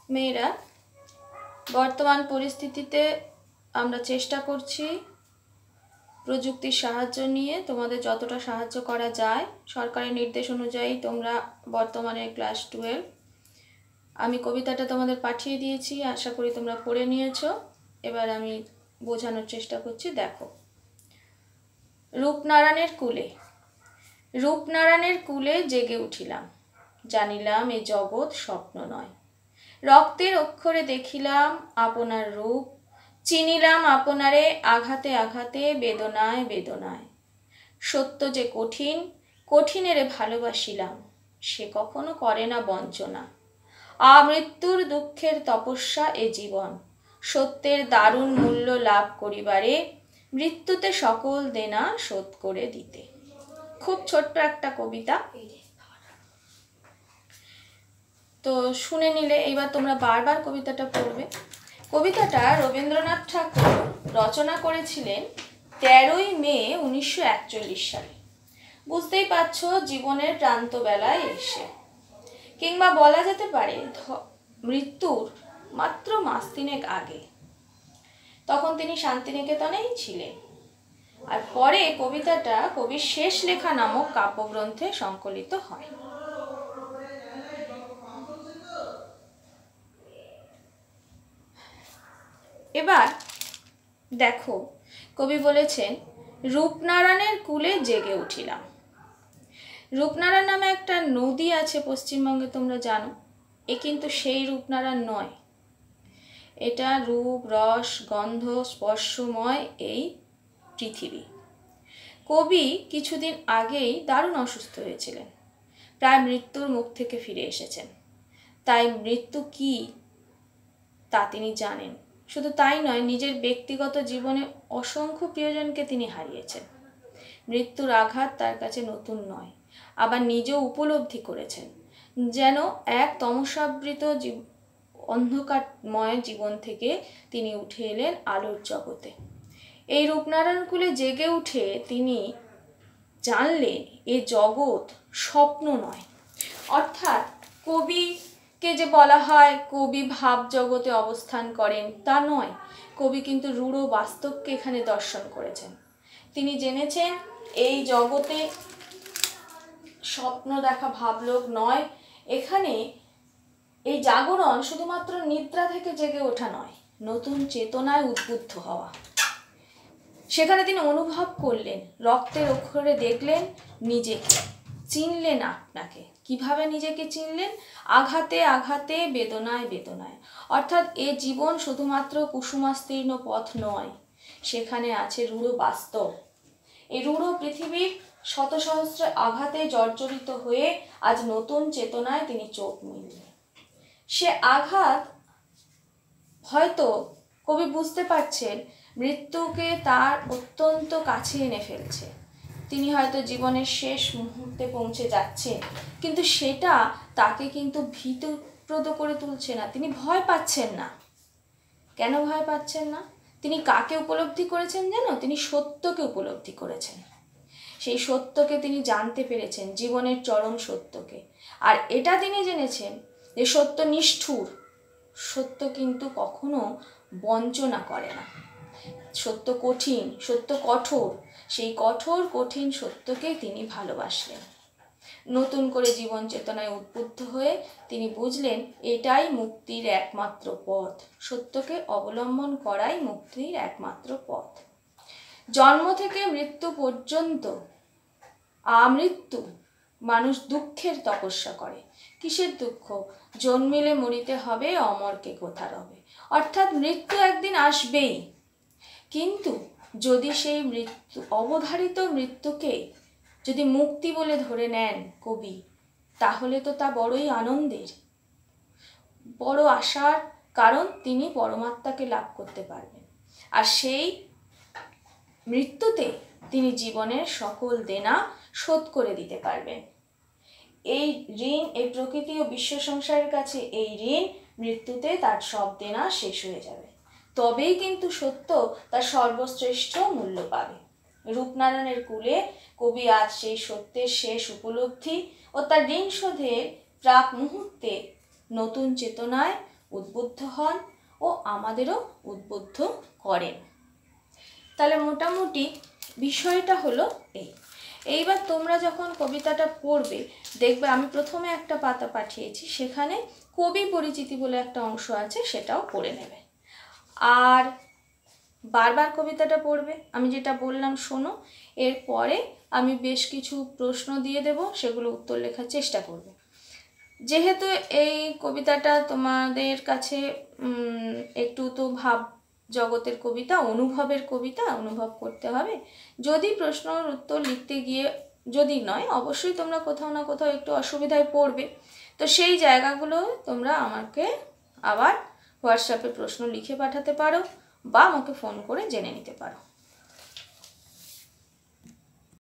মেয়েরা, বর্তমান পরিস্থিতিতে আমরা চেষ্টা করছি প্রযুক্তির সাহায্য নিয়ে তোমাদের যতটা সাহায্য করা যায়। সরকারের নির্দেশ অনুযায়ী তোমরা বর্তমানে ক্লাস 12। আমি কবিতাটা তোমাদের পাঠিয়ে দিয়েছি, আশা করি তোমরা পড়ে নিয়েছো। এবার আমি বোঝানোর চেষ্টা করছি, দেখো। রূপনারায়ণের কুলে, রূপনারায়ণের কুলে জেগে উঠিলাম, জানিলাম এ জগৎ স্বপ্ন নয়। রক্তের অক্ষরে দেখিলাম আপনার রূপ, চিনিলাম আপনারে আঘাতে আঘাতে, বেদনায় বেদনায়। সত্য যে কঠিন, কঠিনেরে ভালোবাসিলাম, সে কখনো করে না বঞ্চনা। আমৃত্যুর দুঃখের তপস্যা এ জীবন, সত্যের দারুণ মূল্য লাভ করিবারে, মৃত্যুতে সকল দেনা শোধ করে দিতে। খুব ছোট্ট একটা কবিতা, তো শুনে নিলে। এবার তোমরা বারবার কবিতাটা পড়বে। কবিতাটা রবীন্দ্রনাথ ঠাকুর রচনা করেছিলেন 13ই মে 1941 সালে। বুঝতেই পারছো, জীবনের প্রান্তবেলায় এসে, কিংবা বলা যেতে পারে মৃত্যুর মাত্র মাস তিনেক আগে। তখন তিনি শান্তিনিকেতনেই ছিলেন। আর পরে কবিতাটা কবির শেষ লেখা নামক কাব্যগ্রন্থে সংকলিত হয়। এবার দেখো, কবি বলেছেন রূপনারায়ণের কুলে জেগে উঠিলাম। রূপনারায়ণ নামে একটা নদী আছে পশ্চিমবঙ্গে, তোমরা জানো। এ কিন্তু সেই রূপনারায়ণ নয়। এটা রূপ, রস, গন্ধ, স্পর্শময় এই পৃথিবী। কবি কিছুদিন আগেই দারুণ অসুস্থ হয়েছিলেন, প্রায় মৃত্যুর মুখ থেকে ফিরে এসেছেন। তাই মৃত্যু কি তা তিনি জানেন। শুধু তাই নয়, নিজের ব্যক্তিগত জীবনে অসংখ্য প্রিয়জনকে তিনি হারিয়েছেন। মৃত্যুর আঘাত তার কাছে নতুন নয়, আবার নিজেও উপলব্ধি করেছেন, যেন এক তমসাবৃত অন্ধকারময় জীবন থেকে তিনি উঠে এলেন আলোর জগতে। এই রূপনারায়ণ কুলে জেগে উঠে তিনি জানলেন এ জগৎ স্বপ্ন নয়। অর্থাৎ কবিকে যে বলা হয় কবি ভাব জগতে অবস্থান করেন, তা নয়। কবি কিন্তু রূঢ় বাস্তবকে এখানে দর্শন করেছেন। তিনি জেনেছেন এই জগতে স্বপ্ন দেখা ভাবলোক নয়। এখানে এই জাগরণ শুধুমাত্র নিদ্রা থেকে জেগে ওঠা নয়, নতুন চেতনায় উদ্বুদ্ধ হওয়া। সেখানে তিনি অনুভব করলেন, রক্তের অক্ষরে দেখলেন নিজেকে, চিনলেন আপনাকে। কিভাবে নিজেকে চিনলেন? আঘাতে আঘাতে, বেদনায় বেদনায়। অর্থাৎ এ জীবন শুধুমাত্র কুসুমাস্তীর্ণ পথ নয়, সেখানে আছে রূঢ় বাস্তব। এই রূঢ় পৃথিবীর শত সহস্র আঘাতে জর্জরিত হয়ে আজ নতুন চেতনায় তিনি চোখ মেললেন। সে আঘাত হয়তো কবি বুঝতে পারছেন মৃত্যুকে তার অত্যন্ত কাছে এনে ফেলছে। তিনি হয়তো জীবনের শেষ মুহূর্তে পৌঁছে যাচ্ছেন, কিন্তু সেটা তাকে কিন্তু ভীতপ্রদ করে তুলছে না। তিনি ভয় পাচ্ছেন না। কেন ভয় পাচ্ছেন না? তিনি কাকে উপলব্ধি করেছেন জানো? তিনি সত্যকে উপলব্ধি করেছেন। সেই সত্যকে তিনি জানতে পেরেছেন, জীবনের চরম সত্যকে। আর এটা তিনি জেনেছেন যে সত্য নিষ্ঠুর, সত্য কিন্তু কখনো বঞ্চনা করে না। সত্য কঠিন, সত্য কঠোর। সেই কঠোর কঠিন সত্যকে তিনি ভালোবাসলেন। নতুন করে জীবন চেতনায় উদ্বুদ্ধ হয়ে তিনি বুঝলেন এটাই মুক্তির একমাত্র পথ। সত্যকে অবলম্বন করাই মুক্তির একমাত্র পথ। জন্ম থেকে মৃত্যু পর্যন্ত আমৃত্যু মানুষ দুঃখের তপস্যা করে। কিসের দুঃখ? জন্মিলে মরিতে হবে, অমরকে কোথা রবে। অর্থাৎ মৃত্যু একদিন আসবেই। কিন্তু যদি সেই মৃত্যু, অবধারিত মৃত্যুকে যদি মুক্তি বলে ধরে নেন কবি, তাহলে তো তা বড়ই আনন্দের, বড় আশার, কারণ তিনি পরমাত্মাকে লাভ করতে পারবেন। আর সেই মৃত্যুতে তিনি জীবনের সকল দেনা শোধ করে দিতে পারবেন। এই ঋণ, এই প্রকৃতি ও বিশ্ব সংসারের কাছে এই ঋণ মৃত্যুতে তার সব দেনা শেষ হয়ে যাবে। তবেই কিন্তু সত্য তার সর্বশ্রেষ্ঠ মূল্য পাবে। রূপনারায়ণের কুলে কবি আজ সেই সত্যের শেষ উপলব্ধি ও তার ঋণ শোধের প্রাক মুহূর্তে নতুন চেতনায় উদ্বুদ্ধ হন ও আমাদেরও উদ্বুদ্ধ করেন। তাহলে মোটামুটি বিষয়টা হলো এইবার তোমরা যখন কবিতাটা পড়বে দেখবে আমি প্রথমে একটা পাতা পাঠিয়েছি, সেখানে কবি পরিচিতি বলে একটা অংশ আছে, সেটাও পড়ে নেবে। আর বারবার কবিতাটা পড়বে, আমি যেটা বললাম শোনো। এরপরে আমি বেশ কিছু প্রশ্ন দিয়ে দেব, সেগুলো উত্তর লেখার চেষ্টা করবে। যেহেতু এই কবিতাটা তোমাদের কাছে একটু তো ভাব জগতের কবিতা, অনুভবের কবিতা, অনুভব করতে হবে। যদি প্রশ্নর উত্তর লিখতে গিয়ে, যদি নয়, অবশ্যই তোমরা কোথাও না কোথাও একটু অসুবিধায় পড়বে, তো সেই জায়গাগুলো তোমরা আমাকে আবার হোয়াটসঅ্যাপে প্রশ্ন লিখে পাঠাতে পারো বা আমাকে ফোন করে জেনে নিতে পারো।